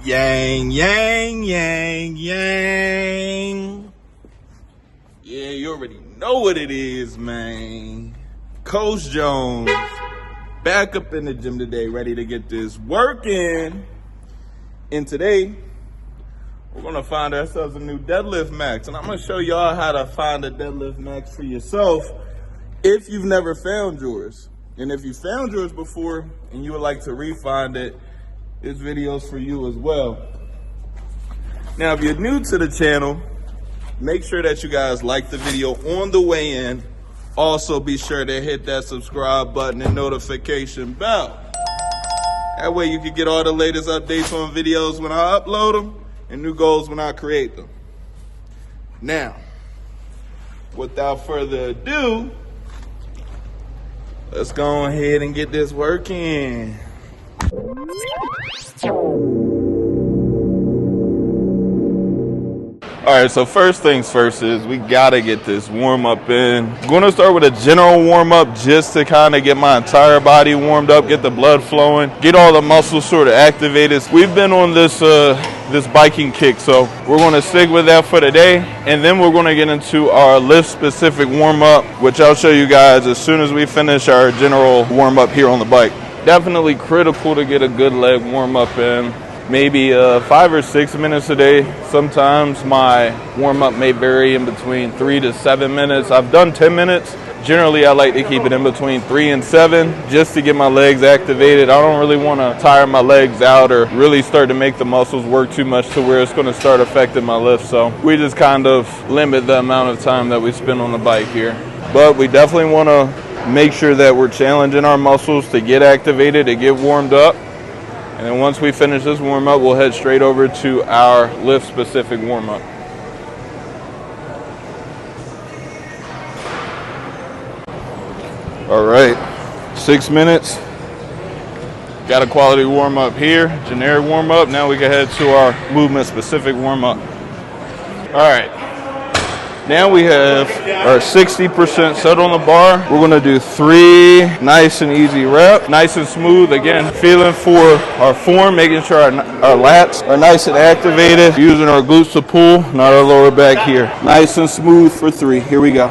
Yang, yang, yang, yang. Yeah, you already know what it is, man. Coach Jones, back up in the gym today, ready to get this work in. And today, we're gonna find ourselves a new deadlift max. And I'm gonna show y'all how to find a deadlift max for yourself if you've never found yours. And if you found yours before and you would like to re-find it, this video's for you as well. Now, if you're new to the channel, make sure that you guys like the video on the way in. Also, be sure to hit that subscribe button and notification bell. That way you can get all the latest updates on videos when I upload them and new goals when I create them. Now, without further ado, let's go ahead and get this work in. All right, so first things first is we gotta get this warm up in. I'm gonna start with a general warm up just to kind of get my entire body warmed up, get the blood flowing, get all the muscles sort of activated. We've been on this this biking kick, so we're gonna stick with that for today, and then we're gonna get into our lift specific warm up, which I'll show you guys as soon as we finish our general warm up here on the bike. Definitely critical to get a good leg warm up in. Maybe 5 or 6 minutes a day. Sometimes my warm-up may vary in between 3 to 7 minutes. I've done 10 minutes. Generally, I like to keep it in between 3 and 7 just to get my legs activated. I don't really want to tire my legs out or really start to make the muscles work too much to where it's going to start affecting my lift. So we just kind of limit the amount of time that we spend on the bike here. But we definitely want to make sure that we're challenging our muscles to get activated, to get warmed up. And then once we finish this warm-up, we'll head straight over to our lift-specific warm-up. All right, 6 minutes. Got a quality warm-up here, generic warm-up. Now we can head to our movement-specific warm-up. All right. Now we have our 60% set on the bar. We're gonna do 3 nice and easy reps, nice and smooth. Again, feeling for our form, making sure our lats are nice and activated, using our glutes to pull, not our lower back here. Nice and smooth for 3. Here we go.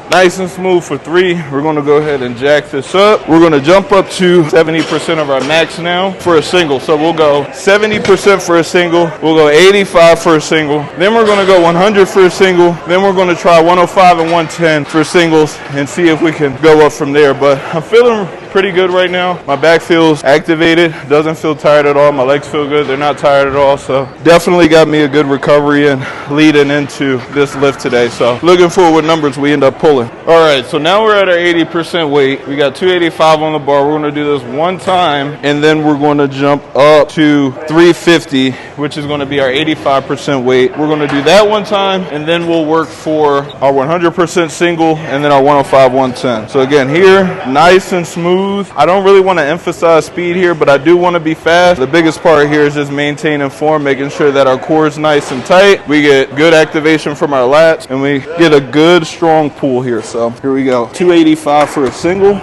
Nice and smooth for 3. We're going to go ahead and jack this up. We're going to jump up to 70% of our max now for a single. So we'll go 70% for a single. We'll go 85 for a single. Then we're going to go 100 for a single. Then we're going to try 105 and 110 for singles and see if we can go up from there. But I'm feeling pretty good right now. My back feels activated. Doesn't feel tired at all. My legs feel good. They're not tired at all. So definitely got me a good recovery and leading into this lift today. So looking forward what numbers we end up pulling. All right, so now we're at our 80% weight. We got 285 on the bar. We're going to do this one time, and then we're going to jump up to 350, which is going to be our 85% weight. We're going to do that one time, and then we'll work for our 100% single, and then our 105, 110. So again, here, nice and smooth. I don't really want to emphasize speed here, but I do want to be fast. The biggest part here is just maintaining form, making sure that our core is nice and tight. We get good activation from our lats, and we get a good, strong pull here. So here we go. 285 for a single.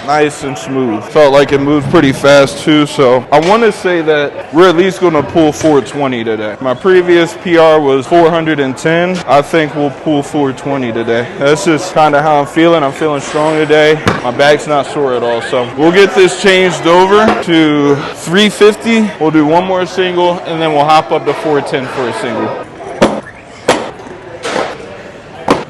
Nice and smooth. Felt like it moved pretty fast too, so I want to say that we're at least going to pull 420 today. My previous PR was 410. I think we'll pull 420 today. That's just kind of how I'm feeling. I'm feeling strong today. My back's not sore at all, so we'll get this changed over to 350. We'll do one more single, and then we'll hop up to 410 for a single.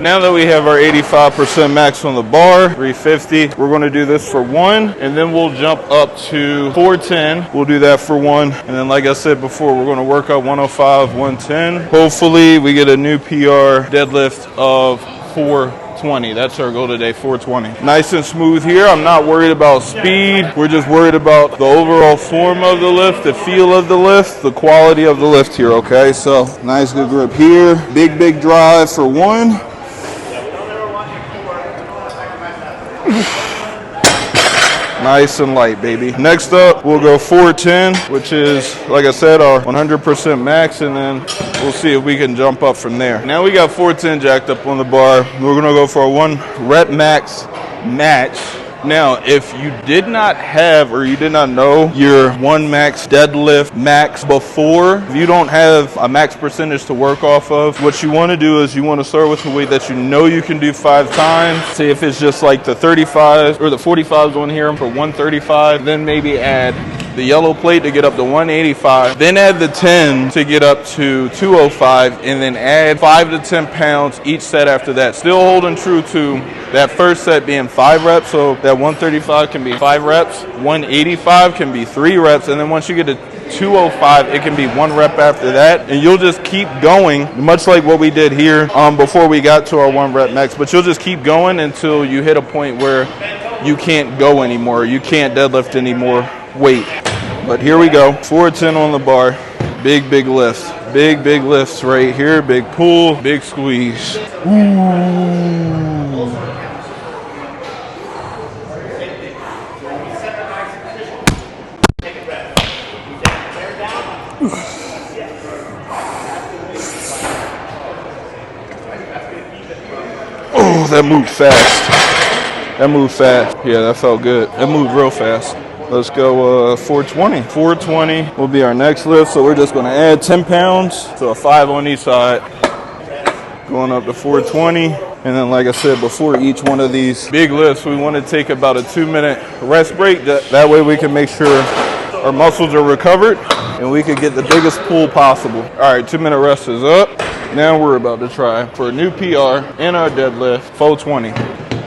Now that we have our 85% max on the bar, 350, we're going to do this for 1, and then we'll jump up to 410. We'll do that for 1, and then like I said before, we're going to work up 105, 110. Hopefully we get a new PR deadlift of 420. That's our goal today, 420. Nice and smooth here. I'm not worried about speed. We're just worried about the overall form of the lift, the feel of the lift, the quality of the lift here, okay? So nice good grip here. Big drive for 1. Nice and light, baby. Next up, we'll go 410, which is, like I said, our 100% max, and then we'll see if we can jump up from there. Now we got 410 jacked up on the bar. We're gonna go for a 1 rep max match. Now, if you did not have or you did not know your 1 max deadlift max before, if you don't have a max percentage to work off of, what you want to do is you want to start with a weight that you know you can do 5 times. Say if it's just like the 35s or the 45s on here for 135, then maybe add the yellow plate to get up to 185, then add the 10 to get up to 205, and then add 5 to 10 pounds each set after that. Still holding true to that first set being 5 reps, so that 135 can be 5 reps, 185 can be 3 reps, and then once you get to 205, it can be 1 rep after that, and you'll just keep going, much like what we did here before we got to our 1 rep max, but you'll just keep going until you hit a point where you can't go anymore, you can't deadlift anymore weight. But here we go, 410 on the bar, big lifts, big lifts right here, big pull, big squeeze. Ooh. Oh, that moved fast. That moved fast. Yeah, that felt good. That moved real fast. Let's go 420. 420 will be our next lift. So we're just going to add 10 pounds. So a 5 on each side. Going up to 420. And then, like I said, before each one of these big lifts, we want to take about a 2-minute rest break. That way we can make sure our muscles are recovered and we can get the biggest pull possible. All right, 2-minute rest is up. Now we're about to try for a new PR in our deadlift, 420.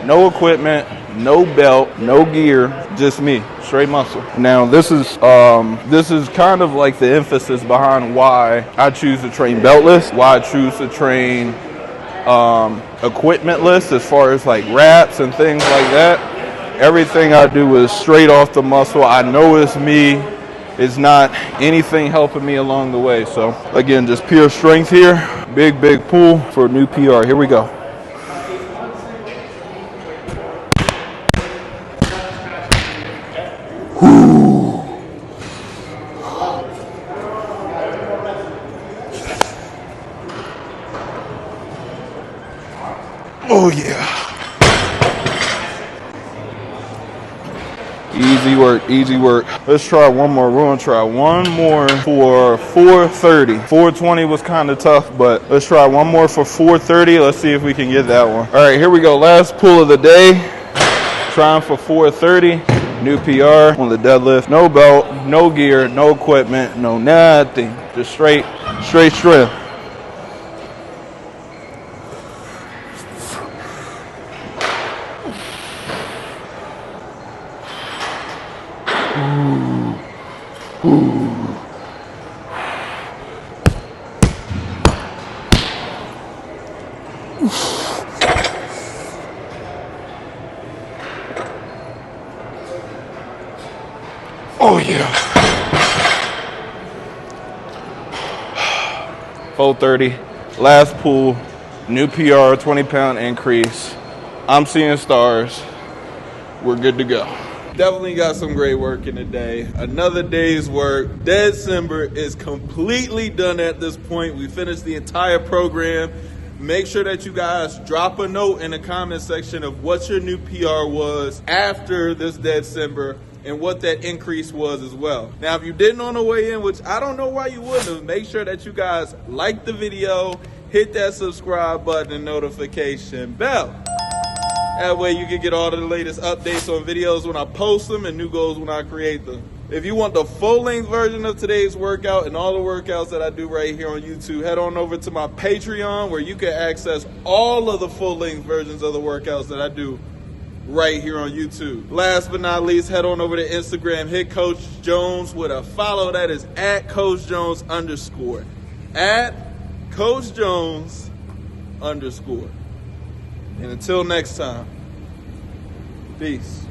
No equipment, no belt, no gear, just me, straight muscle. Now this is kind of like the emphasis behind why I choose to train beltless, why I choose to train equipmentless as far as like wraps and things like that. Everything I do is straight off the muscle. I know it's me. It's not anything helping me along the way. So again, just pure strength here. Big pull for a new PR. Here we go. Oh yeah. Easy work, easy work. Let's try one more. We're gonna try one more for 430. 420 was kind of tough, but let's try one more for 430. Let's see if we can get that one. All right, here we go. Last pull of the day. Trying for 430. New PR on the deadlift. No belt, no gear, no equipment, no nothing. Just straight strength. Oh yeah. 430. Last pull. New PR, 20-pound increase. I'm seeing stars. We're good to go. Definitely got some great work in the day. Another day's work. Deadcember is completely done at this point. We finished the entire program. Make sure that you guys drop a note in the comment section of what your new PR was after this Deadcember and what that increase was as well. Now, if you didn't on the way in, which I don't know why you wouldn't have, make sure that you guys like the video, hit that subscribe button and notification bell. That way you can get all the latest updates on videos when I post them and new goals when I create them. If you want the full-length version of today's workout and all the workouts that I do right here on YouTube, head on over to my Patreon where you can access all of the full-length versions of the workouts that I do right here on YouTube. Last but not least, head on over to Instagram, hit Coach Jones with a follow. That is at Coach Jones _. At Coach Jones _. And until next time, peace.